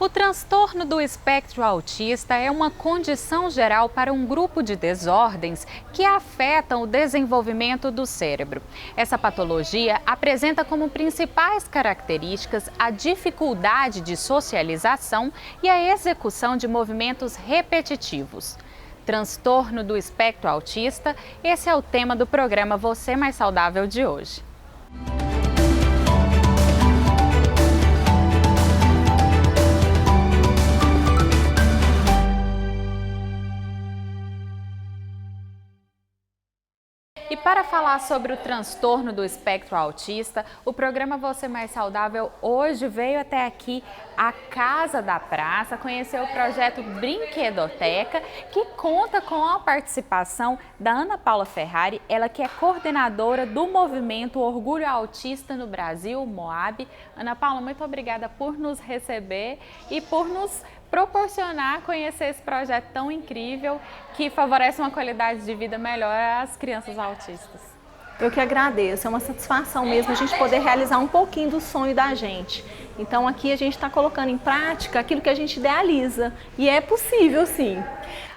O transtorno do espectro autista é uma condição geral para um grupo de desordens que afetam o desenvolvimento do cérebro. Essa patologia apresenta como principais características a dificuldade de socialização e a execução de movimentos repetitivos. Transtorno do espectro autista, esse é o tema do programa Você Mais Saudável de hoje. E para falar sobre o transtorno do espectro autista, o programa Você Mais Saudável hoje veio até aqui, a Casa da Praça, conhecer o projeto Brinquedoteca, que conta com a participação da Ana Paula Ferrari, ela que é coordenadora do movimento Orgulho Autista no Brasil, MOAB. Ana Paula, muito obrigada por nos receber e por nos proporcionar conhecer esse projeto tão incrível que favorece uma qualidade de vida melhor às crianças autistas. Eu que agradeço, é uma satisfação mesmo a gente poder realizar um pouquinho do sonho da gente. Então aqui a gente está colocando em prática aquilo que a gente idealiza e é possível sim.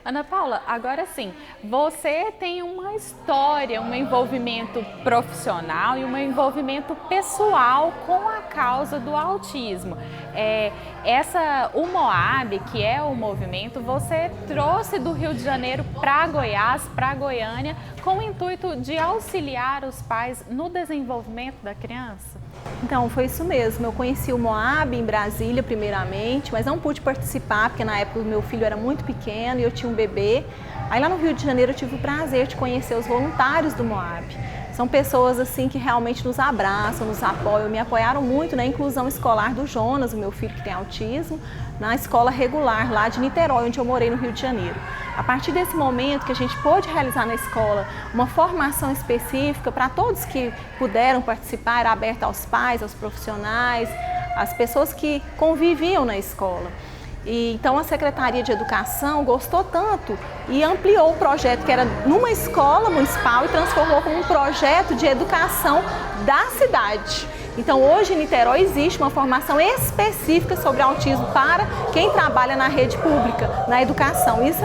Ana Paula, agora sim, você tem uma história, um envolvimento profissional e um envolvimento pessoal com a causa do autismo. O MOAB, que é o movimento, você trouxe do Rio de Janeiro para Goiás, para Goiânia, com o intuito de auxiliar os pais no desenvolvimento da criança? Então, foi isso mesmo. Eu conheci o MOAB em Brasília, primeiramente, mas não pude participar, porque na época o meu filho era muito pequeno e eu tinha um bebê. Aí lá no Rio de Janeiro eu tive o prazer de conhecer os voluntários do MOAB. São pessoas assim que realmente nos abraçam, nos apoiam, me apoiaram muito na inclusão escolar do Jonas, o meu filho que tem autismo, na escola regular lá de Niterói, onde eu morei no Rio de Janeiro. A partir desse momento que a gente pôde realizar na escola uma formação específica para todos que puderam participar, era aberta aos pais, aos profissionais, às pessoas que conviviam na escola. Então a Secretaria de Educação gostou tanto e ampliou o projeto que era numa escola municipal e transformou como um projeto de educação da cidade. Então hoje em Niterói existe uma formação específica sobre autismo para quem trabalha na rede pública, na educação. Isso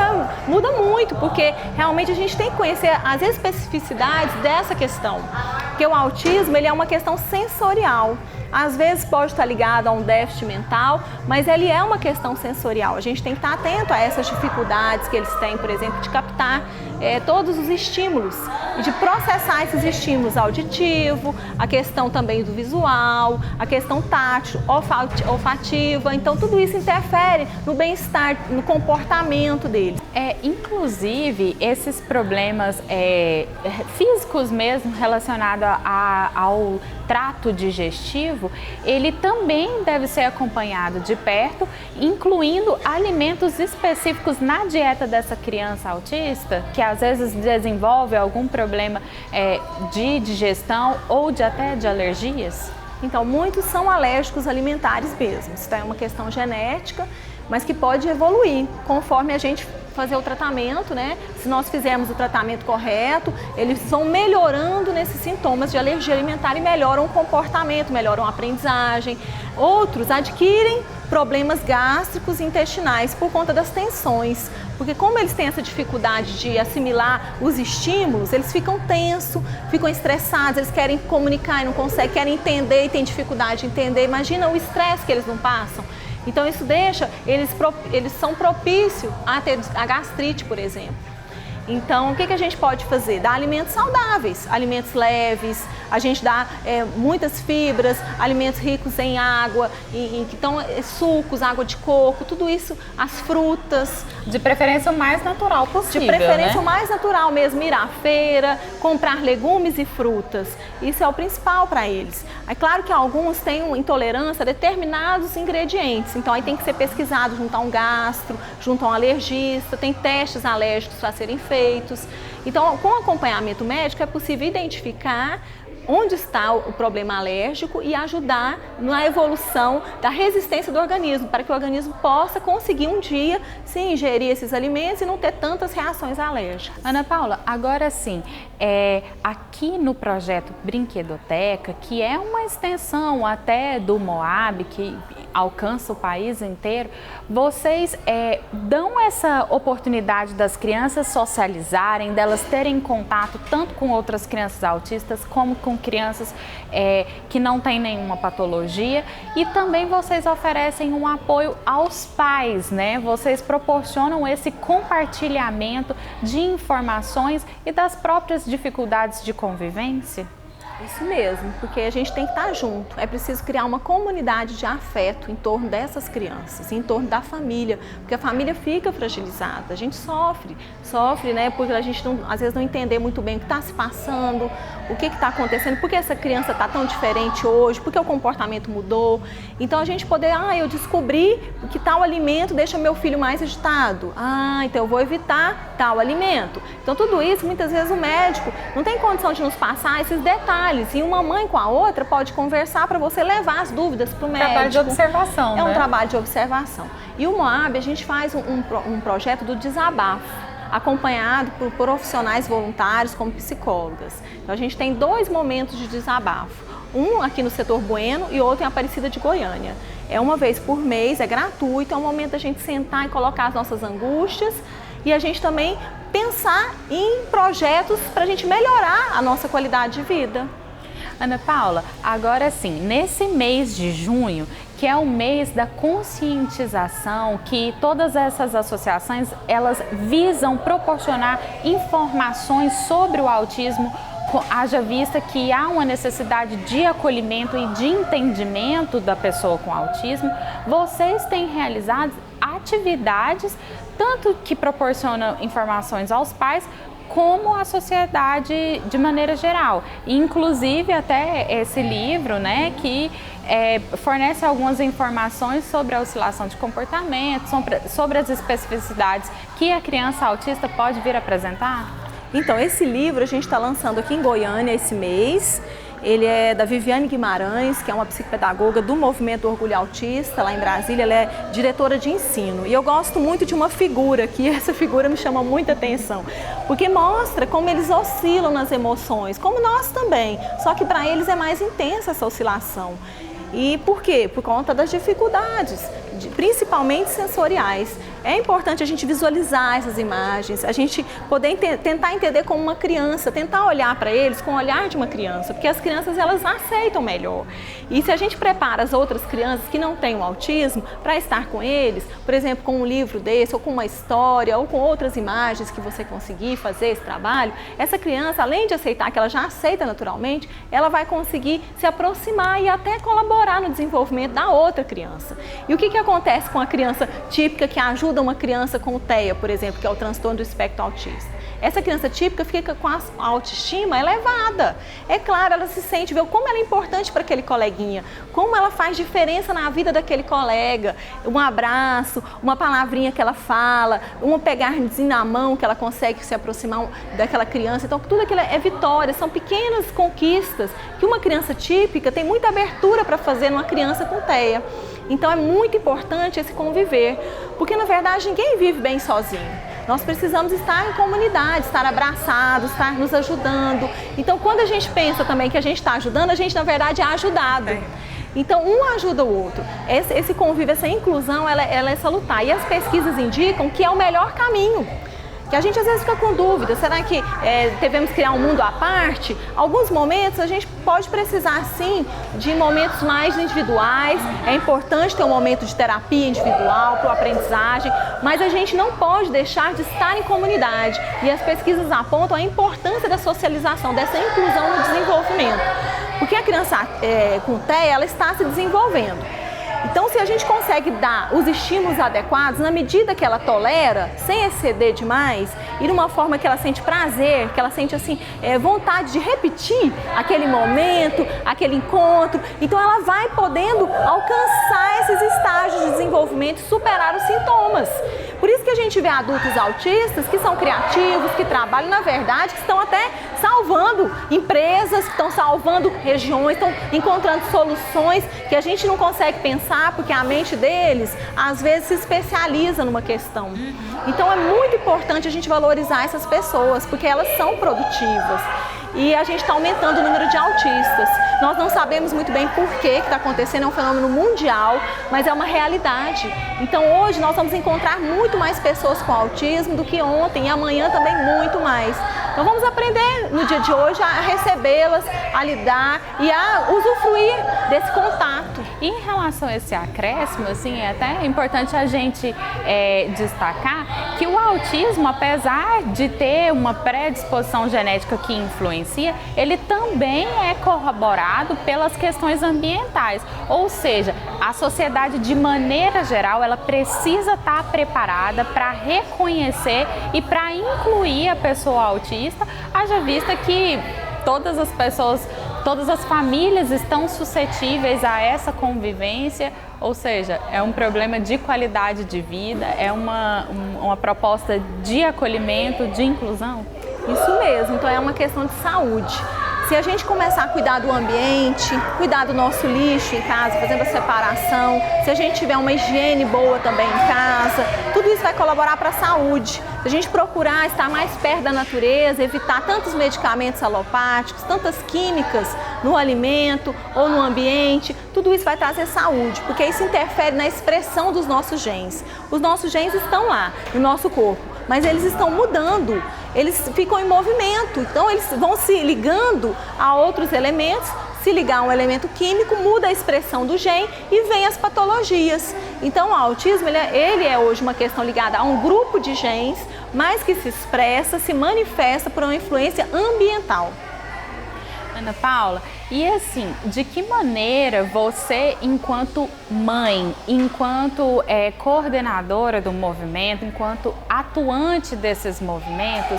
muda muito, porque realmente a gente tem que conhecer as especificidades dessa questão. Porque o autismo ele é uma questão sensorial. Às vezes pode estar ligado a um déficit mental, mas ele é uma questão sensorial. A gente tem que estar atento a essas dificuldades que eles têm, por exemplo, de captar todos os estímulos e de processar esses estímulos auditivo, a questão também do visual, a questão tátil, olfativa. Então tudo isso interfere no bem-estar, no comportamento deles. Inclusive, esses problemas físicos mesmo relacionados ao trato digestivo, ele também deve ser acompanhado de perto, incluindo alimentos específicos na dieta dessa criança autista, que às vezes desenvolve algum problema de digestão ou até de alergias? Então, muitos são alérgicos alimentares mesmo. Isso é uma questão genética, mas que pode evoluir conforme a gente fazer o tratamento, né? Se nós fizermos o tratamento correto, eles vão melhorando nesses sintomas de alergia alimentar e melhoram o comportamento, melhoram a aprendizagem. Outros adquirem problemas gástricos e intestinais por conta das tensões, porque como eles têm essa dificuldade de assimilar os estímulos, eles ficam tensos, ficam estressados, eles querem comunicar e não conseguem, querem entender e têm dificuldade de entender. Imagina o estresse que eles não passam. Então isso deixa, eles são propícios a ter a gastrite, por exemplo. Então o que a gente pode fazer? Dar alimentos saudáveis, alimentos leves, a gente dá muitas fibras, alimentos ricos em água, então sucos, água de coco, tudo isso, as frutas. De preferência o mais natural possível, De preferência né? o mais natural mesmo, ir à feira, comprar legumes e frutas. Isso é o principal para eles. É claro que alguns têm intolerância a determinados ingredientes, então aí tem que ser pesquisado junto a um gastro, junto a um alergista, tem testes alérgicos para serem feitos. Então, com acompanhamento médico é possível identificar onde está o problema alérgico e ajudar na evolução da resistência do organismo, para que o organismo possa conseguir um dia sim, ingerir esses alimentos e não ter tantas reações alérgicas. Ana Paula, agora sim, aqui no projeto Brinquedoteca, que é uma extensão até do MOAB, que alcança o país inteiro, vocês dão essa oportunidade das crianças socializarem, delas terem contato tanto com outras crianças autistas como com crianças que não têm nenhuma patologia, e também vocês oferecem um apoio aos pais, né? Vocês proporcionam esse compartilhamento de informações e das próprias dificuldades de convivência? Isso mesmo, porque a gente tem que estar junto. É preciso criar uma comunidade de afeto em torno dessas crianças, em torno da família, porque a família fica fragilizada, a gente sofre, né? Porque a gente às vezes não entender muito bem o que está se passando, o que está acontecendo, por que essa criança está tão diferente hoje, por que o comportamento mudou. Então a gente poder, eu descobri que tal alimento deixa meu filho mais agitado, então eu vou evitar tal alimento. Então tudo isso, muitas vezes o médico não tem condição de nos passar esses detalhes. E uma mãe com a outra pode conversar para você levar as dúvidas para o médico. Trabalho de observação, né? É um trabalho de observação. E o Moab, a gente faz um projeto do desabafo, acompanhado por profissionais voluntários como psicólogas. Então a gente tem 2 momentos de desabafo. Um aqui no setor Bueno e outro em Aparecida de Goiânia. É uma vez por mês, é gratuito, é um momento da gente sentar e colocar as nossas angústias e a gente também pensar em projetos para a gente melhorar a nossa qualidade de vida. Ana Paula, agora sim, nesse mês de junho, que é o mês da conscientização, que todas essas associações, elas visam proporcionar informações sobre o autismo, haja vista que há uma necessidade de acolhimento e de entendimento da pessoa com autismo, vocês têm realizado atividades, tanto que proporcionam informações aos pais, como à sociedade de maneira geral. Inclusive até esse livro, né, que fornece algumas informações sobre a oscilação de comportamento, sobre as especificidades que a criança autista pode vir a apresentar? Então, esse livro a gente está lançando aqui em Goiânia esse mês. Ele é da Viviane Guimarães, que é uma psicopedagoga do Movimento Orgulho Autista, lá em Brasília. Ela é diretora de ensino. E eu gosto muito de uma figura, que essa figura me chama muita atenção, porque mostra como eles oscilam nas emoções, como nós também, só que para eles é mais intensa essa oscilação. E por quê? Por conta das dificuldades, principalmente sensoriais. É importante a gente visualizar essas imagens, a gente poder tentar entender como uma criança, tentar olhar para eles com o olhar de uma criança, porque as crianças elas aceitam melhor. E se a gente prepara as outras crianças que não têm o autismo para estar com eles, por exemplo, com um livro desse, ou com uma história, ou com outras imagens que você conseguir fazer esse trabalho, essa criança, além de aceitar que ela já aceita naturalmente, ela vai conseguir se aproximar e até colaborar no desenvolvimento da outra criança. E o que acontece com a criança típica que ajuda uma criança com o TEA, por exemplo, que é o transtorno do espectro autista? Essa criança típica fica com a autoestima elevada. É claro, ela se sente, vê como ela é importante para aquele coleguinha, como ela faz diferença na vida daquele colega. Um abraço, uma palavrinha que ela fala, um pegarzinho na mão que ela consegue se aproximar daquela criança. Então, tudo aquilo é vitória, são pequenas conquistas que uma criança típica tem muita abertura para fazer numa criança com TEA. Então, é muito importante esse conviver, porque, na verdade, ninguém vive bem sozinho. Nós precisamos estar em comunidade, estar abraçados, estar nos ajudando. Então, quando a gente pensa também que a gente está ajudando, a gente, na verdade, é ajudado. Então, um ajuda o outro. Esse convívio, essa inclusão, ela é salutar. E as pesquisas indicam que é o melhor caminho. Que a gente às vezes fica com dúvida, será que devemos criar um mundo à parte? Alguns momentos a gente pode precisar sim de momentos mais individuais, é importante ter um momento de terapia individual para a aprendizagem, mas a gente não pode deixar de estar em comunidade. E as pesquisas apontam a importância da socialização, dessa inclusão no desenvolvimento. Porque a criança com TEA, ela está se desenvolvendo. Então, se a gente consegue dar os estímulos adequados, na medida que ela tolera, sem exceder demais, e de uma forma que ela sente prazer, que ela sente assim, vontade de repetir aquele momento, aquele encontro, então ela vai podendo alcançar esses estágios de desenvolvimento e superar os sintomas. Por isso que a gente vê adultos autistas que são criativos, que trabalham, na verdade, que estão até salvando empresas, que estão salvando regiões, estão encontrando soluções que a gente não consegue pensar, porque a mente deles, às vezes, se especializa numa questão. Então, é muito importante a gente valorizar essas pessoas, porque elas são produtivas. e a gente está aumentando o número de autistas. Nós não sabemos muito bem por que está acontecendo, é um fenômeno mundial, mas é uma realidade. Então hoje nós vamos encontrar muito mais pessoas com autismo do que ontem e amanhã também muito mais. Então vamos aprender no dia de hoje a recebê-las, a lidar e a usufruir desse contato. E em relação a esse acréscimo, assim, é até importante a gente destacar que o autismo, apesar de ter uma predisposição genética que influencia, ele também é corroborado pelas questões ambientais. Ou seja, a sociedade de maneira geral, ela precisa estar preparada para reconhecer e para incluir a pessoa autista, haja vista que todas as pessoas, todas as famílias estão suscetíveis a essa convivência, ou seja, é um problema de qualidade de vida, é uma proposta de acolhimento, de inclusão? Isso mesmo, então é uma questão de saúde. Se a gente começar a cuidar do ambiente, cuidar do nosso lixo em casa, fazendo a separação, se a gente tiver uma higiene boa também em casa, tudo isso vai colaborar para a saúde. Se a gente procurar estar mais perto da natureza, evitar tantos medicamentos alopáticos, tantas químicas no alimento ou no ambiente, tudo isso vai trazer saúde, porque isso interfere na expressão dos nossos genes. Os nossos genes estão lá no nosso corpo, mas eles estão mudando, eles ficam em movimento, então eles vão se ligando a outros elementos. Se ligar a um elemento químico, muda a expressão do gene e vem as patologias. Então o autismo ele é hoje uma questão ligada a um grupo de genes, mas que se expressa, se manifesta por uma influência ambiental. Ana Paula, e assim, de que maneira você, enquanto mãe, enquanto coordenadora do movimento, enquanto atuante desses movimentos,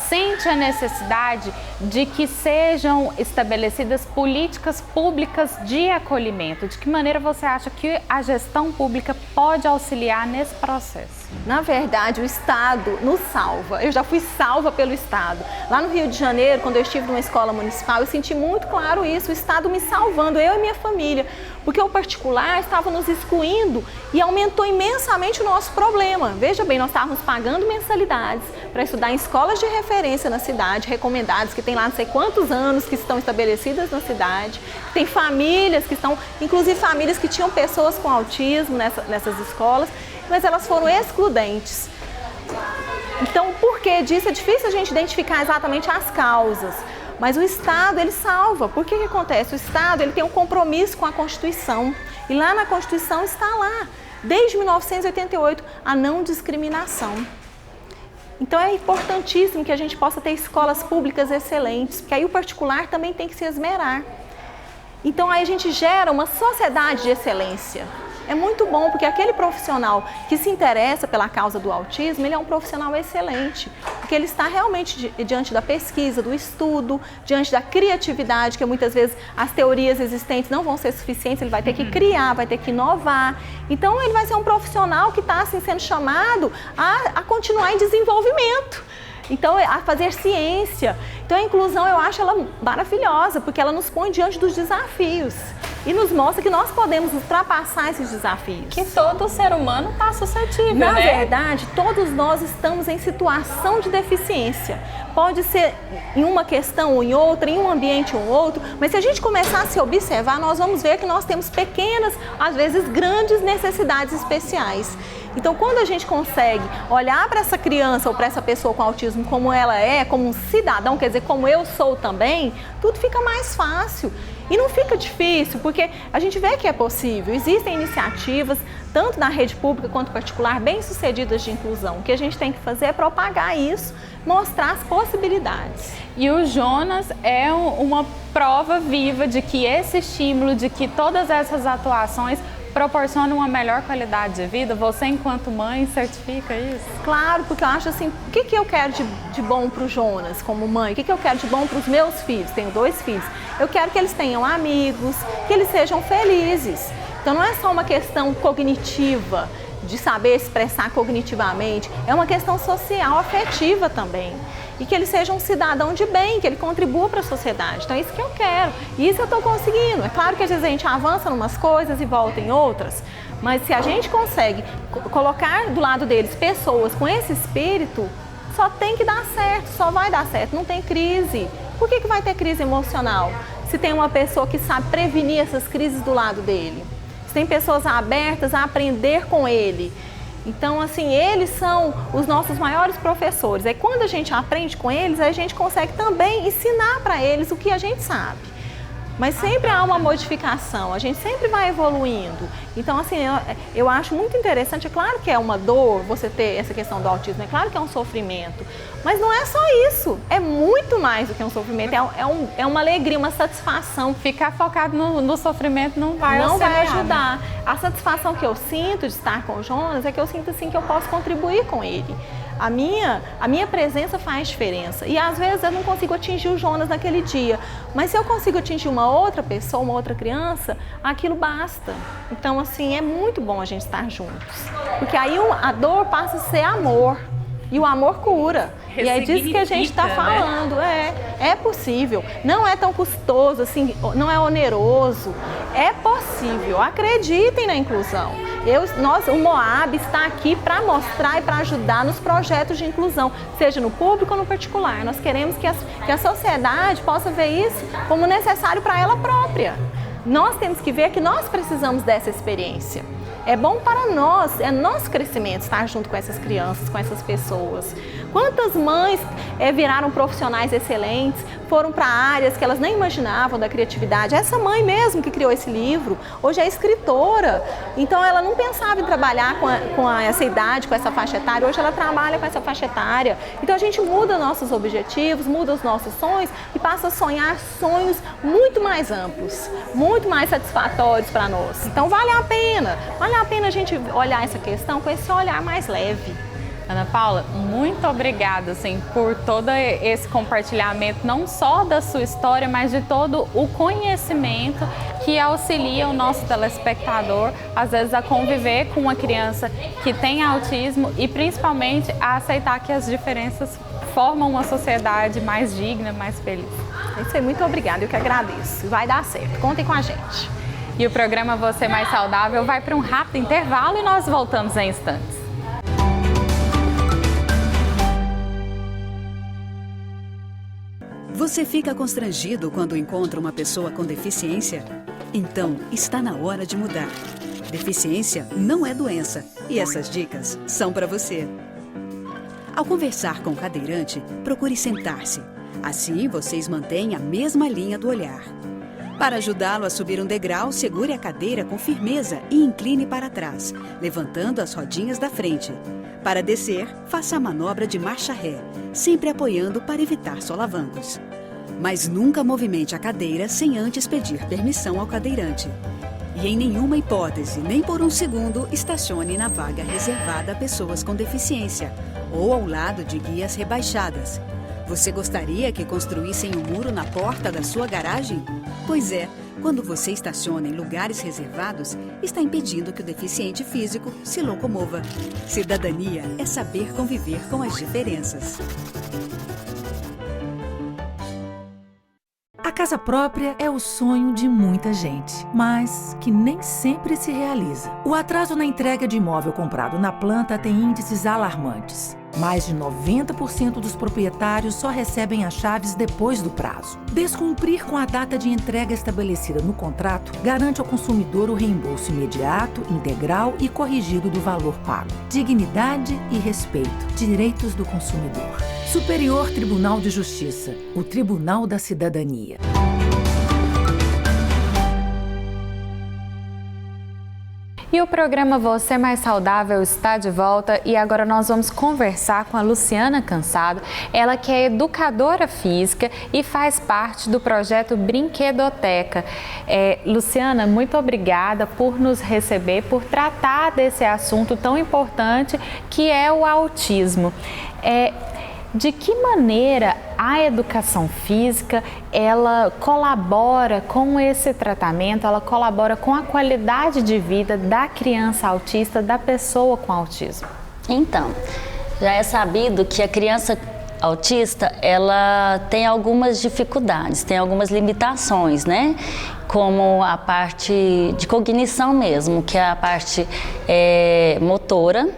sente a necessidade de que sejam estabelecidas políticas públicas de acolhimento? De que maneira você acha que a gestão pública pode auxiliar nesse processo? Na verdade, o Estado nos salva. Eu já fui salva pelo Estado. Lá no Rio de Janeiro, quando eu estive numa escola municipal, eu senti muito claro isso, o Estado me salvando, eu e minha família, porque o particular estava nos excluindo e aumentou imensamente o nosso problema. Veja bem, nós estávamos pagando mensalidades para estudar em escolas de referência na cidade, recomendadas, que tem lá não sei quantos anos que estão estabelecidas na cidade, tem famílias que estão, inclusive famílias que tinham pessoas com autismo nessas escolas, mas elas foram excludentes. Então, por que disso? É difícil a gente identificar exatamente as causas, mas o Estado, ele salva. Por que acontece? O Estado, ele tem um compromisso com a Constituição, e lá na Constituição está lá, desde 1988, a não discriminação. Então é importantíssimo que a gente possa ter escolas públicas excelentes, porque aí o particular também tem que se esmerar. Então aí a gente gera uma sociedade de excelência. É muito bom, porque aquele profissional que se interessa pela causa do autismo, ele é um profissional excelente, porque ele está realmente diante da pesquisa, do estudo, diante da criatividade, que muitas vezes as teorias existentes não vão ser suficientes, ele vai ter que criar, vai ter que inovar. Então ele vai ser um profissional que está assim, sendo chamado a continuar em desenvolvimento. Então, a fazer ciência. Então, a inclusão, eu acho ela maravilhosa, porque ela nos põe diante dos desafios e nos mostra que nós podemos ultrapassar esses desafios. Que todo ser humano está suscetível, Na né? verdade, todos nós estamos em situação de deficiência. Pode ser em uma questão ou em outra, em um ambiente ou outro, mas se a gente começar a se observar, nós vamos ver que nós temos pequenas, às vezes grandes necessidades especiais. Então, quando a gente consegue olhar para essa criança ou para essa pessoa com autismo como ela é, como um cidadão, quer dizer, como eu sou também, tudo fica mais fácil. E não fica difícil, porque a gente vê que é possível. Existem iniciativas, tanto na rede pública quanto particular, bem-sucedidas de inclusão. O que a gente tem que fazer é propagar isso, mostrar as possibilidades. E o Jonas é uma prova viva de que esse estímulo, de que todas essas atuações proporciona uma melhor qualidade de vida? Você, enquanto mãe, certifica isso? Claro, porque eu acho assim, o que eu quero de bom para o Jonas como mãe? O que eu quero de bom para os meus filhos? Tenho 2 filhos. Eu quero que eles tenham amigos, que eles sejam felizes. Então não é só uma questão cognitiva, de saber expressar cognitivamente, é uma questão social, afetiva também. E que ele seja um cidadão de bem, que ele contribua para a sociedade. Então é isso que eu quero, e isso eu estou conseguindo. É claro que às vezes a gente avança em umas coisas e volta em outras, mas se a gente consegue colocar do lado deles pessoas com esse espírito, só tem que dar certo, só vai dar certo, não tem crise. Por que vai ter crise emocional? Se tem uma pessoa que sabe prevenir essas crises do lado dele. Se tem pessoas abertas a aprender com ele. Então, assim, eles são os nossos maiores professores. Aí, quando a gente aprende com eles, a gente consegue também ensinar para eles o que a gente sabe. Mas sempre há uma modificação, a gente sempre vai evoluindo. Então, assim, eu acho muito interessante. É claro que é uma dor você ter essa questão do autismo, é claro que é um sofrimento. Mas não é só isso, é muito mais do que um sofrimento, é uma alegria, uma satisfação. Ficar focado no sofrimento não vai ajudar. A satisfação que eu sinto de estar com o Jonas é que eu sinto assim que eu posso contribuir com ele. A minha presença faz diferença. E às vezes eu não consigo atingir o Jonas naquele dia. Mas se eu consigo atingir uma outra pessoa, uma outra criança, aquilo basta. Então, assim, é muito bom a gente estar juntos. Porque aí a dor passa a ser amor. E o amor cura. E é disso que a gente está falando. Né? É possível. Não é tão custoso, assim, não é oneroso. É possível. Acreditem na inclusão. O Moab está aqui para mostrar e para ajudar nos projetos de inclusão, seja no público ou no particular. Nós queremos que a sociedade possa ver isso como necessário para ela própria. Nós temos que ver que nós precisamos dessa experiência. É bom para nós, é nosso crescimento estar junto com essas crianças, com essas pessoas. Quantas mães viraram profissionais excelentes, foram para áreas que elas nem imaginavam da criatividade. Essa mãe mesmo que criou esse livro, hoje é escritora. Então ela não pensava em trabalhar com essa idade, com essa faixa etária. Hoje ela trabalha com essa faixa etária. Então a gente muda nossos objetivos, muda os nossos sonhos e passa a sonhar sonhos muito mais amplos, muito mais satisfatórios para nós. Então vale a pena a gente olhar essa questão com esse olhar mais leve. Ana Paula, muito obrigada assim, por todo esse compartilhamento, não só da sua história, mas de todo o conhecimento que auxilia o nosso telespectador, às vezes, a conviver com uma criança que tem autismo e, principalmente, a aceitar que as diferenças formam uma sociedade mais digna, mais feliz. É isso aí, muito obrigada, eu que agradeço. Vai dar certo, contem com a gente. E o programa Você Mais Saudável vai para um rápido intervalo e nós voltamos em instantes. Você fica constrangido quando encontra uma pessoa com deficiência? Então, está na hora de mudar. Deficiência não é doença e essas dicas são para você. Ao conversar com o cadeirante, procure sentar-se. Assim, vocês mantêm a mesma linha do olhar. Para ajudá-lo a subir um degrau, segure a cadeira com firmeza e incline para trás, levantando as rodinhas da frente. Para descer, faça a manobra de marcha ré, sempre apoiando para evitar solavancos. Mas nunca movimente a cadeira sem antes pedir permissão ao cadeirante. E em nenhuma hipótese, nem por um segundo, estacione na vaga reservada a pessoas com deficiência ou ao lado de guias rebaixadas. Você gostaria que construíssem um muro na porta da sua garagem? Pois é, quando você estaciona em lugares reservados, está impedindo que o deficiente físico se locomova. Cidadania é saber conviver com as diferenças. A casa própria é o sonho de muita gente, mas que nem sempre se realiza. O atraso na entrega de imóvel comprado na planta tem índices alarmantes. Mais de 90% dos proprietários só recebem as chaves depois do prazo. Descumprir com a data de entrega estabelecida no contrato garante ao consumidor o reembolso imediato, integral e corrigido do valor pago. Dignidade e respeito. Direitos do consumidor. Superior Tribunal de Justiça. O Tribunal da Cidadania. E o programa Você Mais Saudável está de volta e agora nós vamos conversar com a Luciana Cansado, ela que é educadora física e faz parte do projeto Brinquedoteca. Luciana, muito obrigada por nos receber, por tratar desse assunto tão importante que é o autismo. De que maneira a educação física, ela colabora com esse tratamento, ela colabora com a qualidade de vida da criança autista, da pessoa com autismo? Então, já é sabido que a criança autista, ela tem algumas dificuldades, tem algumas limitações, né? Como a parte de cognição mesmo, que é a parte motora,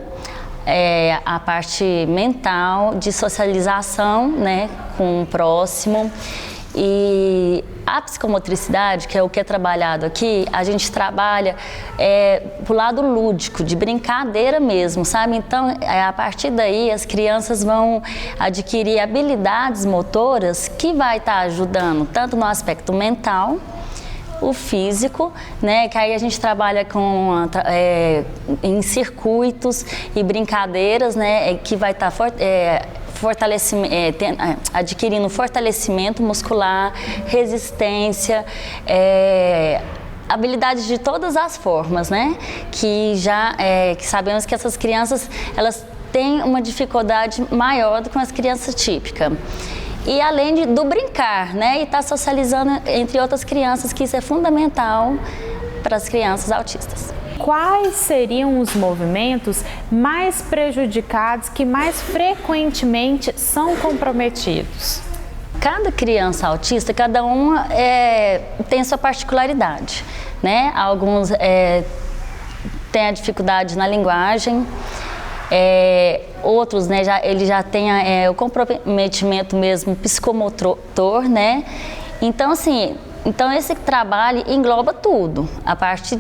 a parte mental, de socialização, né, com o próximo. E a psicomotricidade, que é o que é trabalhado aqui, a gente trabalha pro lado lúdico, de brincadeira mesmo, sabe? Então, a partir daí, as crianças vão adquirir habilidades motoras que vai estar ajudando tanto no aspecto mental, o físico, né, que aí a gente trabalha em circuitos e brincadeiras, né, que vai estar adquirindo fortalecimento muscular, resistência, habilidades de todas as formas, né? Que sabemos que essas crianças, elas têm uma dificuldade maior do que as crianças típicas. E além do brincar, né? E estar socializando entre outras crianças, que isso é fundamental para as crianças autistas. Quais seriam os movimentos mais prejudicados, que mais frequentemente são comprometidos? Cada criança autista, cada uma tem sua particularidade, né? Alguns têm a dificuldade na linguagem, outros, né, ele já tem o comprometimento mesmo psicomotor, né? Então, assim, esse trabalho engloba tudo, a partir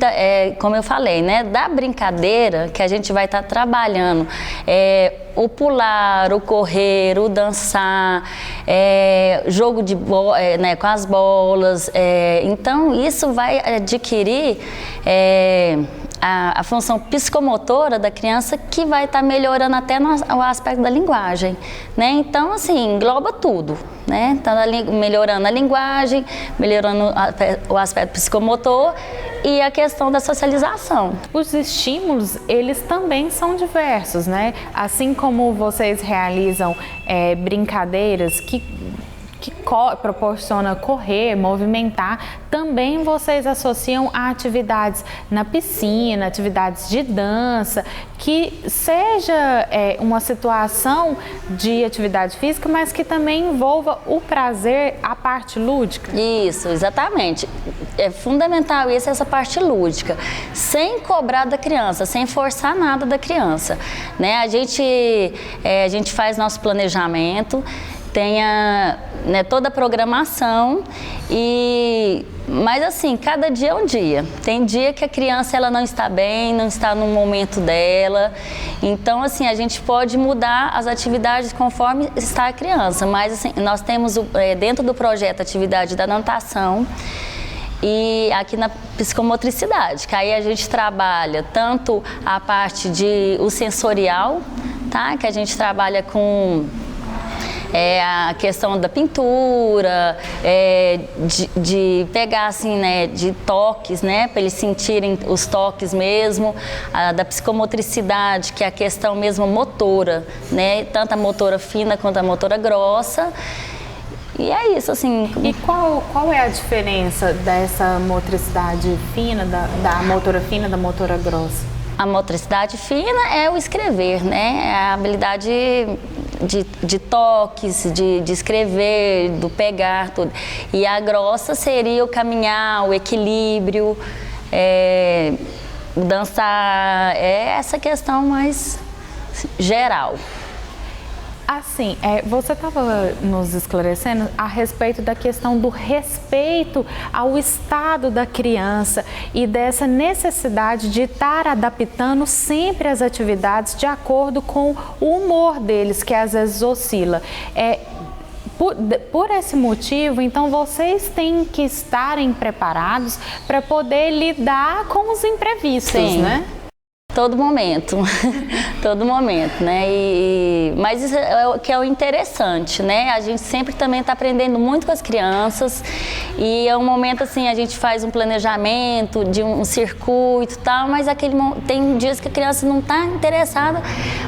como eu falei, né, da brincadeira que a gente vai estar trabalhando, o pular, o correr, o dançar, jogo de né, com as bolas, então isso vai adquirir a função psicomotora da criança, que vai estar melhorando até o aspecto da linguagem, né? Então, assim, engloba tudo, né? Tá melhorando a linguagem, melhorando o aspecto psicomotor e a questão da socialização. Os estímulos, eles também são diversos, né? Assim como vocês realizam brincadeiras que proporciona correr, movimentar, também vocês associam a atividades na piscina, atividades de dança, que seja uma situação de atividade física, mas que também envolva o prazer, a parte lúdica. Isso, exatamente. É fundamental essa parte lúdica, sem cobrar da criança, sem forçar nada da criança, né? A gente faz nosso planejamento, tenha, né, toda a programação, mas assim, cada dia é um dia. Tem dia que a criança ela não está bem, não está no momento dela, então assim, a gente pode mudar as atividades conforme está a criança, mas assim, nós temos dentro do projeto a atividade da natação e aqui na psicomotricidade, que aí a gente trabalha tanto a parte o sensorial, tá? Que a gente trabalha com a questão da pintura, de pegar assim, né, de toques, né, para eles sentirem os toques mesmo, da psicomotricidade, que é a questão mesmo motora, né, tanto a motora fina quanto a motora grossa. E é isso, assim. E qual é a diferença dessa motricidade fina, da motora fina, da motora grossa? A motricidade fina é o escrever, né? É a habilidade de toques, de escrever, do pegar, tudo. E a grossa seria o caminhar, o equilíbrio, o dançar, essa questão mais geral. Assim, você estava nos esclarecendo a respeito da questão do respeito ao estado da criança e dessa necessidade de estar adaptando sempre as atividades de acordo com o humor deles, que às vezes oscila. Por esse motivo, então, vocês têm que estarem preparados para poder lidar com os imprevistos, Sim. né? Todo momento, todo momento, né? Mas isso é o que é o interessante, né? A gente sempre também está aprendendo muito com as crianças e é um momento assim, a gente faz um planejamento de um circuito e tal, mas tem dias que a criança não está interessada,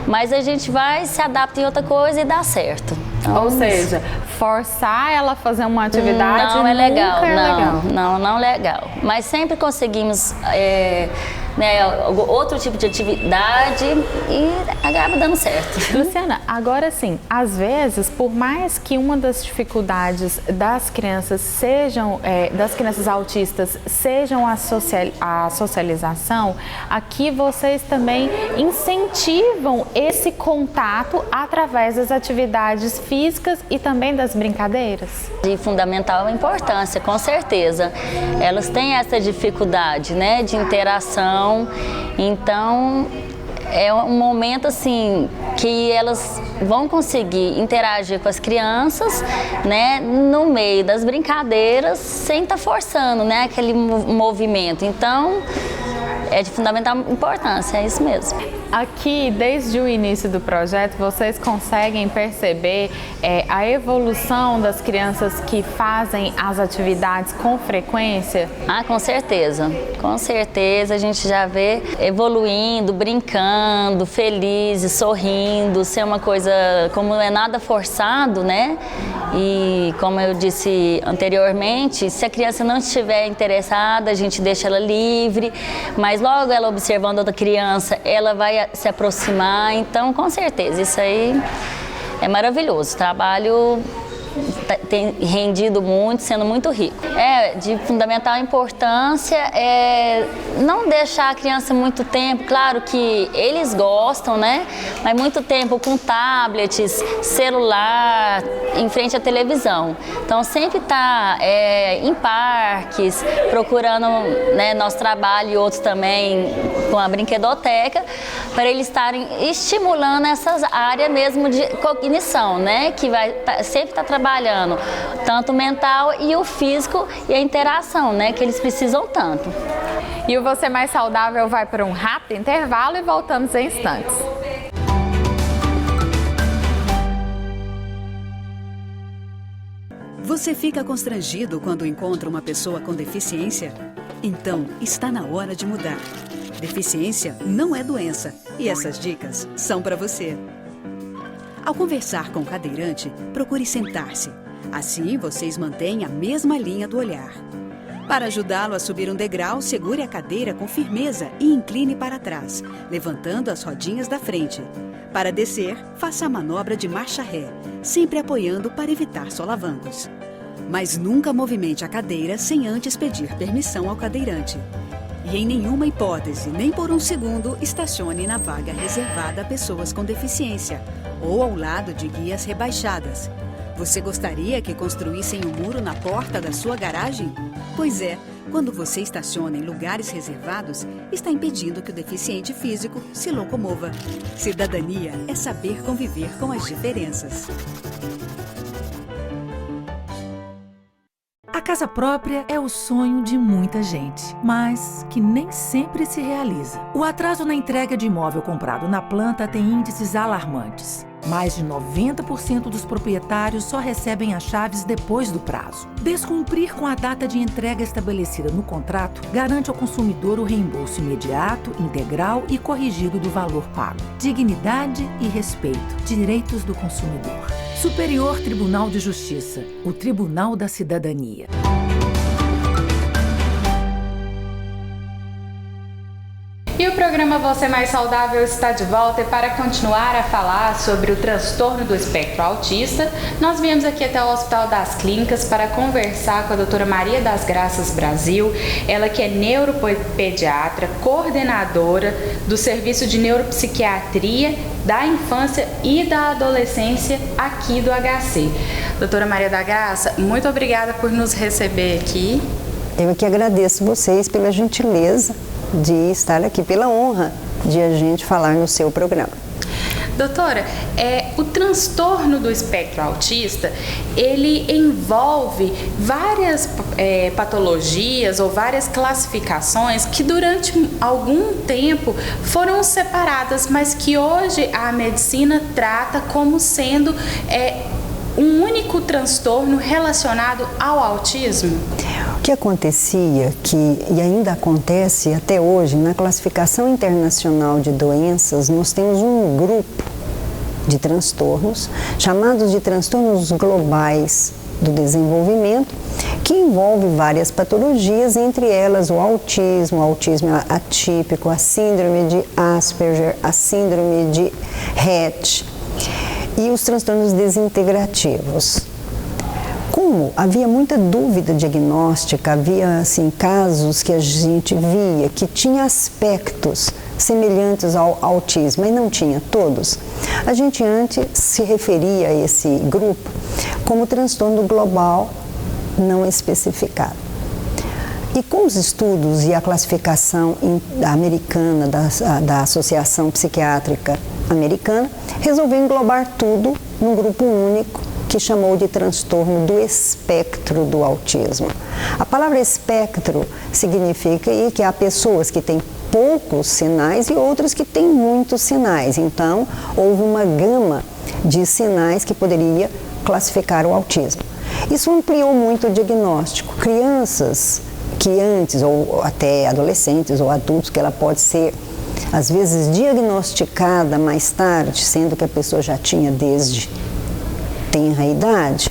mas a gente vai, se adapta em outra coisa e dá certo. Ou seja, forçar ela a fazer uma atividade não é legal, legal. Não legal. Mas sempre conseguimos né, outro tipo de atividade e acaba dando certo. Luciana, agora sim, às vezes, por mais que uma das dificuldades das crianças das crianças autistas sejam a socialização, aqui vocês também incentivam esse contato através das atividades físicas e também das brincadeiras? De fundamental importância, com certeza. Elas têm essa dificuldade, né, de interação, então é um momento assim que elas vão conseguir interagir com as crianças, né, no meio das brincadeiras, sem estar forçando, né, aquele movimento. Então, é de fundamental importância, é isso mesmo. Aqui, desde o início do projeto, vocês conseguem perceber a evolução das crianças que fazem as atividades com frequência? Ah, com certeza. Com certeza a gente já vê evoluindo, brincando, felizes, sorrindo, ser uma coisa, como não é nada forçado, né? E como eu disse anteriormente, se a criança não estiver interessada, a gente deixa ela livre, mas logo ela observando outra criança, ela vai se aproximar. Então, com certeza, isso aí é maravilhoso. O trabalho tem rendido muito, sendo muito rico. É de fundamental importância não deixar a criança muito tempo, claro que eles gostam, né? Mas muito tempo com tablets, celular, em frente à televisão. Então sempre tá em parques, procurando, né, nosso trabalho e outros também com a brinquedoteca, para eles estarem estimulando essas áreas mesmo de cognição, né? Que vai sempre estar trabalhando tanto o mental e o físico e a interação, né, que eles precisam tanto. E o Você Mais Saudável vai para um rápido intervalo e voltamos em instantes. Você fica constrangido quando encontra uma pessoa com deficiência? Então, está na hora de mudar. Deficiência não é doença e essas dicas são para você. Ao conversar com o cadeirante, procure sentar-se. Assim, vocês mantêm a mesma linha do olhar. Para ajudá-lo a subir um degrau, segure a cadeira com firmeza e incline para trás, levantando as rodinhas da frente. Para descer, faça a manobra de marcha ré, sempre apoiando para evitar solavancos. Mas nunca movimente a cadeira sem antes pedir permissão ao cadeirante. E em nenhuma hipótese, nem por um segundo, estacione na vaga reservada a pessoas com deficiência ou ao lado de guias rebaixadas. Você gostaria que construíssem um muro na porta da sua garagem? Pois é, quando você estaciona em lugares reservados, está impedindo que o deficiente físico se locomova. Cidadania é saber conviver com as diferenças. A casa própria é o sonho de muita gente, mas que nem sempre se realiza. O atraso na entrega de imóvel comprado na planta tem índices alarmantes. Mais de 90% dos proprietários só recebem as chaves depois do prazo. Descumprir com a data de entrega estabelecida no contrato garante ao consumidor o reembolso imediato, integral e corrigido do valor pago. Dignidade e respeito. Direitos do consumidor. Superior Tribunal de Justiça. O Tribunal da Cidadania. E o programa Você Mais Saudável está de volta e para continuar a falar sobre o transtorno do espectro autista, nós viemos aqui até o Hospital das Clínicas para conversar com a doutora Maria das Graças Brasil, ela que é neuropediatra, coordenadora do Serviço de Neuropsiquiatria da Infância e da Adolescência aqui do HC. Doutora Maria da Graça, muito obrigada por nos receber aqui. Eu que agradeço vocês pela gentileza de estar aqui, pela honra de a gente falar no seu programa. Doutora, o transtorno do espectro autista, ele envolve várias patologias ou várias classificações que durante algum tempo foram separadas, mas que hoje a medicina trata como sendo um único transtorno relacionado ao autismo? O que acontecia, e ainda acontece até hoje, na classificação internacional de doenças, nós temos um grupo de transtornos, chamados de transtornos globais do desenvolvimento, que envolve várias patologias, entre elas o autismo atípico, a síndrome de Asperger, a síndrome de Rett e os transtornos desintegrativos. Como havia muita dúvida diagnóstica, havia assim, casos que a gente via que tinha aspectos semelhantes ao autismo, mas não tinha todos, a gente antes se referia a esse grupo como transtorno global não especificado. E com os estudos e a classificação americana, da Associação Psiquiátrica Americana, resolveu englobar tudo num grupo único que chamou de transtorno do espectro do autismo. A palavra espectro significa que há pessoas que têm poucos sinais e outras que têm muitos sinais. Então, houve uma gama de sinais que poderia classificar o autismo. Isso ampliou muito o diagnóstico. Crianças que antes, ou até adolescentes ou adultos, que ela pode ser, às vezes, diagnosticada mais tarde, sendo que a pessoa já tinha desde tenra idade,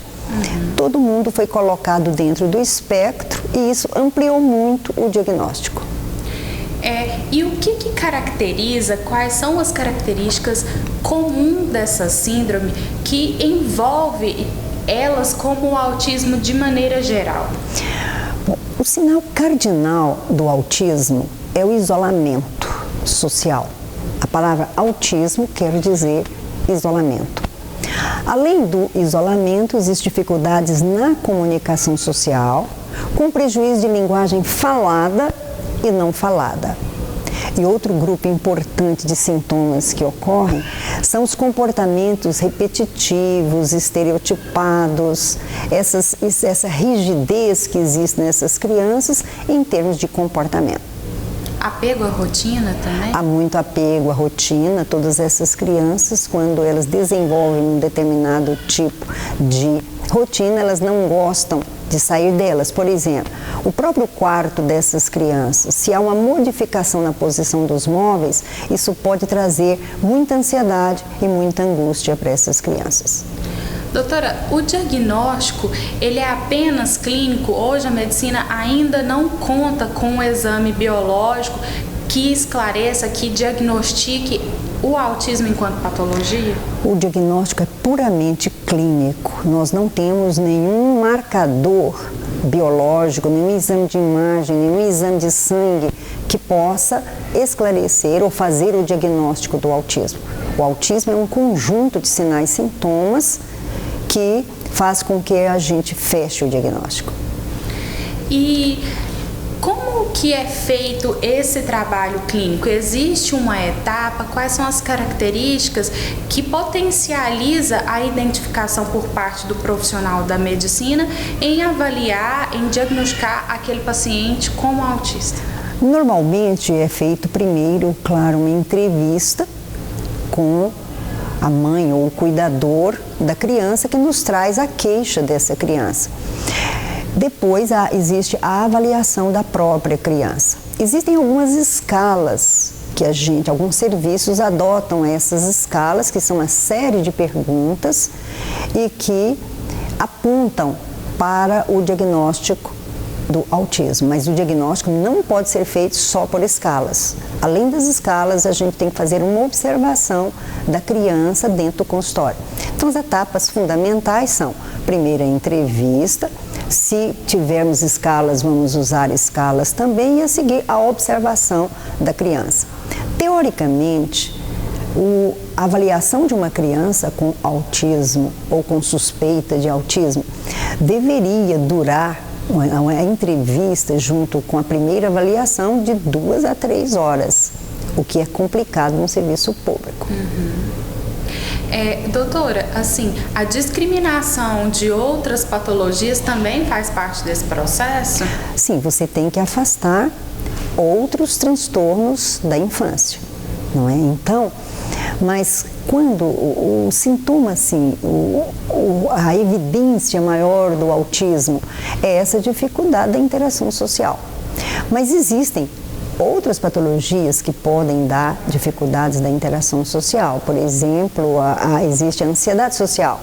todo mundo foi colocado dentro do espectro e isso ampliou muito o diagnóstico. E o que caracteriza, quais são as características comuns dessa síndrome que envolve elas como o autismo de maneira geral? Bom, o sinal cardinal do autismo é o isolamento social. A palavra autismo quer dizer isolamento. Além do isolamento, existem dificuldades na comunicação social, com prejuízo de linguagem falada e não falada. E outro grupo importante de sintomas que ocorrem são os comportamentos repetitivos, estereotipados, essa rigidez que existe nessas crianças em termos de comportamento. Apego à rotina também? Há muito apego à rotina. Todas essas crianças, quando elas desenvolvem um determinado tipo de rotina, elas não gostam de sair delas. Por exemplo, o próprio quarto dessas crianças, se há uma modificação na posição dos móveis, isso pode trazer muita ansiedade e muita angústia para essas crianças. Doutora, o diagnóstico, ele é apenas clínico? Hoje a medicina ainda não conta com um exame biológico que esclareça, que diagnostique o autismo enquanto patologia? O diagnóstico é puramente clínico. Nós não temos nenhum marcador biológico, nenhum exame de imagem, nenhum exame de sangue que possa esclarecer ou fazer o diagnóstico do autismo. O autismo é um conjunto de sinais e sintomas que faz com que a gente feche o diagnóstico. E como que é feito esse trabalho clínico? Existe uma etapa? Quais são as características que potencializa a identificação por parte do profissional da medicina em avaliar, em diagnosticar aquele paciente como autista? Normalmente é feito primeiro, claro, uma entrevista com a mãe ou o cuidador da criança que nos traz a queixa dessa criança. Depois existe a avaliação da própria criança. Existem algumas escalas que alguns serviços adotam essas escalas, que são uma série de perguntas e que apontam para o diagnóstico do autismo, mas o diagnóstico não pode ser feito só por escalas. Além das escalas, a gente tem que fazer uma observação da criança dentro do consultório. Então, as etapas fundamentais são, primeiro, a entrevista. Se tivermos escalas, vamos usar escalas também, e a seguir a observação da criança. Teoricamente, a avaliação de uma criança com autismo ou com suspeita de autismo deveria durar uma entrevista junto com a primeira avaliação de 2 a 3 horas, o que é complicado no serviço público. Doutora, assim, a discriminação de outras patologias também faz parte desse processo? Sim, você tem que afastar outros transtornos da infância, não é? Então, mas quando o sintoma, assim, a evidência maior do autismo é essa dificuldade da interação social. Mas existem outras patologias que podem dar dificuldades da interação social. Por exemplo, existe a ansiedade social.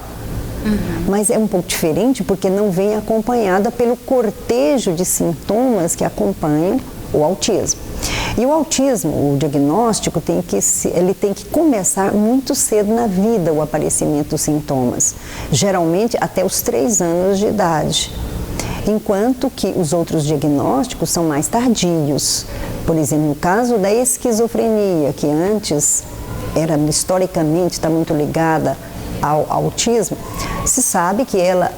Mas é um pouco diferente porque não vem acompanhada pelo cortejo de sintomas que acompanham o autismo. E o autismo, o diagnóstico, ele tem que começar muito cedo na vida, o aparecimento dos sintomas, geralmente até os 3 anos de idade, enquanto que os outros diagnósticos são mais tardios. Por exemplo, no caso da esquizofrenia, que antes era historicamente está muito ligada ao autismo, se sabe que ela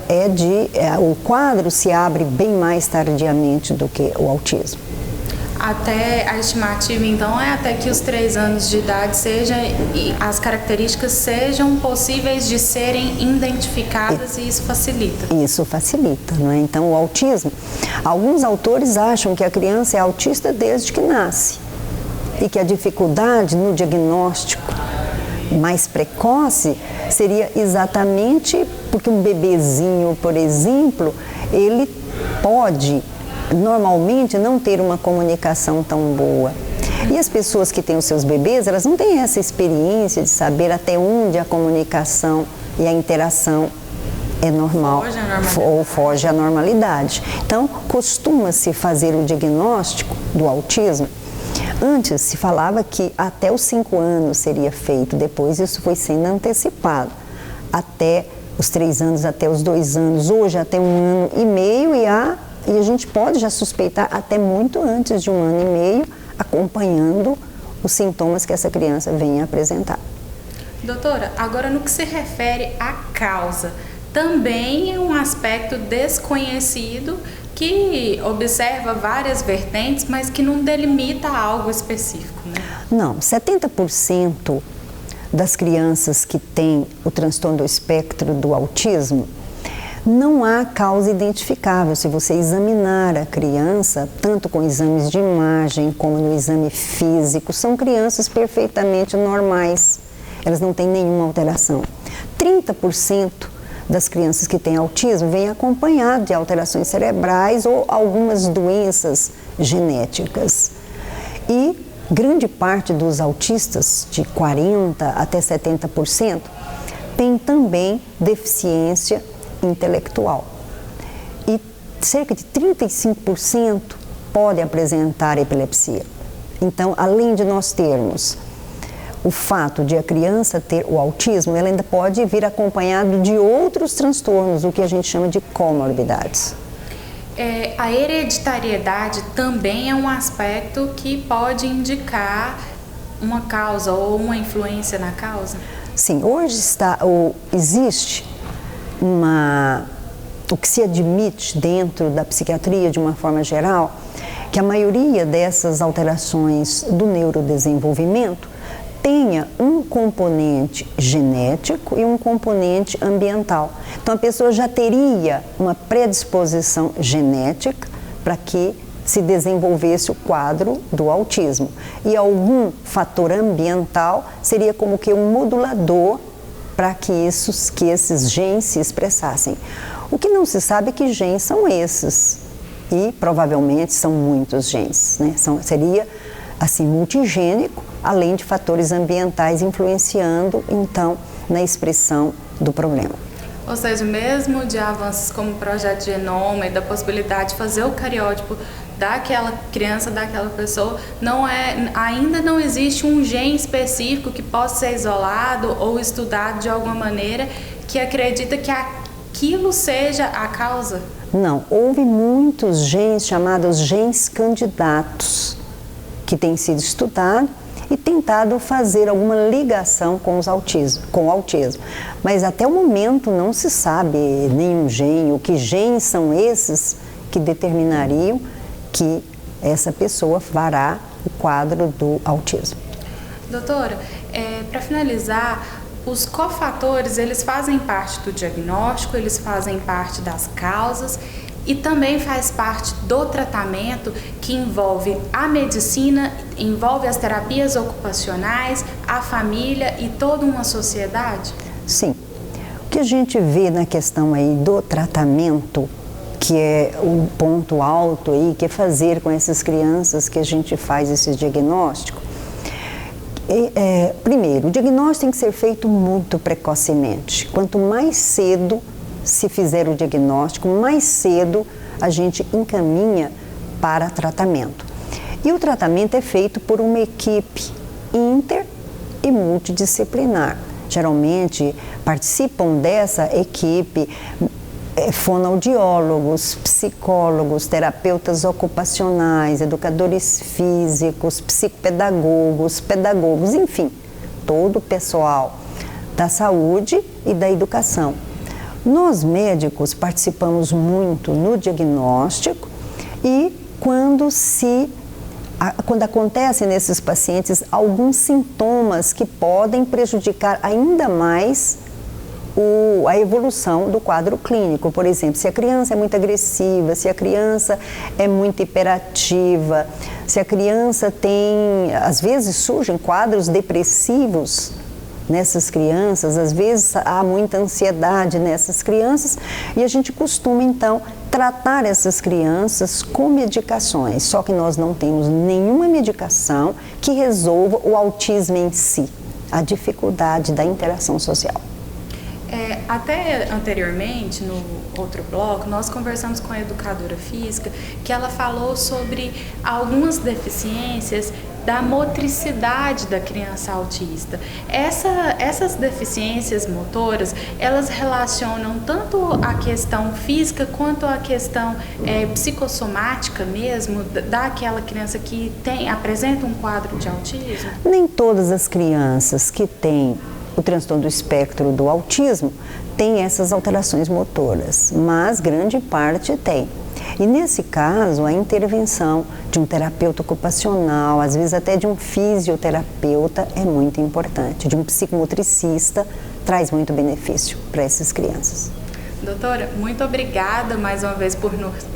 o quadro se abre bem mais tardiamente do que o autismo. Até a estimativa, então, é até que os 3 anos de idade as características sejam possíveis de serem identificadas e isso facilita. Isso facilita, não é? Então, o autismo, alguns autores acham que a criança é autista desde que nasce e que a dificuldade no diagnóstico mais precoce seria exatamente porque um bebezinho, por exemplo, ele pode normalmente não ter uma comunicação tão boa. E as pessoas que têm os seus bebês, elas não têm essa experiência de saber até onde a comunicação e a interação é normal ou foge à normalidade. Então, costuma-se fazer o diagnóstico do autismo. Antes se falava que até os 5 anos seria feito, depois isso foi sendo antecipado. Até os 3 anos, até os 2 anos, hoje até 1 ano e meio e a gente pode já suspeitar até muito antes de 1 ano e meio, acompanhando os sintomas que essa criança vem a apresentar. Doutora, agora no que se refere à causa, também é um aspecto desconhecido que observa várias vertentes, mas que não delimita algo específico, né? Não, 70% das crianças que têm o transtorno do espectro do autismo, não há causa identificável. Se você examinar a criança, tanto com exames de imagem como no exame físico, são crianças perfeitamente normais. Elas não têm nenhuma alteração. 30% das crianças que têm autismo vêm acompanhado de alterações cerebrais ou algumas doenças genéticas. E grande parte dos autistas, de 40% até 70%, tem também deficiência intelectual. E cerca de 35% podem apresentar epilepsia. Então, além de nós termos o fato de a criança ter o autismo, ela ainda pode vir acompanhado de outros transtornos, o que a gente chama de comorbidades. A hereditariedade também é um aspecto que pode indicar uma causa ou uma influência na causa? Sim, hoje existe o que se admite dentro da psiquiatria de uma forma geral, que a maioria dessas alterações do neurodesenvolvimento tenha um componente genético e um componente ambiental. Então a pessoa já teria uma predisposição genética para que se desenvolvesse o quadro do autismo. E algum fator ambiental seria como que um modulador para que esses genes se expressassem. O que não se sabe é que genes são esses, e provavelmente são muitos genes, né? Seria assim multigênico, além de fatores ambientais influenciando então na expressão do problema. Ou seja, mesmo de avanços como o projeto Genoma e da possibilidade de fazer o cariótipo daquela criança, daquela pessoa, ainda não existe um gene específico que possa ser isolado ou estudado de alguma maneira que acredita que aquilo seja a causa? Não, houve muitos genes chamados genes candidatos que têm sido estudados e tentado fazer alguma ligação com o autismo. Mas até o momento não se sabe nenhum gene, que genes são esses que determinariam que essa pessoa fará o quadro do autismo. Doutora, para finalizar, os cofatores, eles fazem parte do diagnóstico, eles fazem parte das causas e também faz parte do tratamento que envolve a medicina, envolve as terapias ocupacionais, a família e toda uma sociedade? Sim. O que a gente vê na questão aí do tratamento, que é um ponto alto aí, que é fazer com essas crianças que a gente faz esse diagnóstico, Primeiro, o diagnóstico tem que ser feito muito precocemente. Quanto mais cedo se fizer o diagnóstico, mais cedo a gente encaminha para tratamento. E o tratamento é feito por uma equipe inter e multidisciplinar. Geralmente participam dessa equipe fonoaudiólogos, psicólogos, terapeutas ocupacionais, educadores físicos, psicopedagogos, pedagogos, enfim, todo o pessoal da saúde e da educação. Nós médicos participamos muito no diagnóstico e quando acontecem nesses pacientes alguns sintomas que podem prejudicar ainda mais a evolução do quadro clínico. Por exemplo, se a criança é muito agressiva, se a criança é muito hiperativa, se a criança às vezes surgem quadros depressivos nessas crianças, às vezes há muita ansiedade nessas crianças e a gente costuma então tratar essas crianças com medicações, só que nós não temos nenhuma medicação que resolva o autismo em si, a dificuldade da interação social. Até anteriormente, no outro bloco, nós conversamos com a educadora física, que ela falou sobre algumas deficiências da motricidade da criança autista. Essas deficiências motoras, elas relacionam tanto a questão física quanto a questão psicossomática mesmo, daquela criança que apresenta um quadro de autismo? Nem todas as crianças que têm o transtorno do espectro do autismo tem essas alterações motoras, mas grande parte tem. E nesse caso, a intervenção de um terapeuta ocupacional, às vezes até de um fisioterapeuta, é muito importante. De um psicomotricista, traz muito benefício para essas crianças. Doutora, muito obrigada mais uma vez por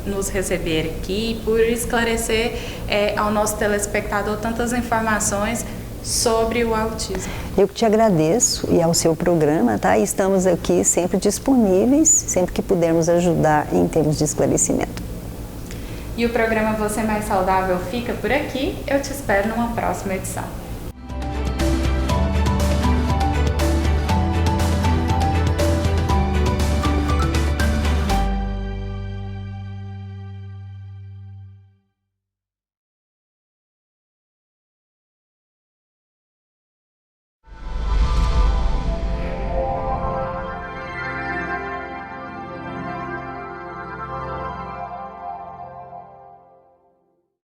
nos receber aqui, por esclarecer ao nosso telespectador tantas informações sobre o autismo. Eu que te agradeço e ao seu programa, tá? Estamos aqui sempre disponíveis, sempre que pudermos ajudar em termos de esclarecimento. E o programa Você Mais Saudável fica por aqui. Eu te espero numa próxima edição.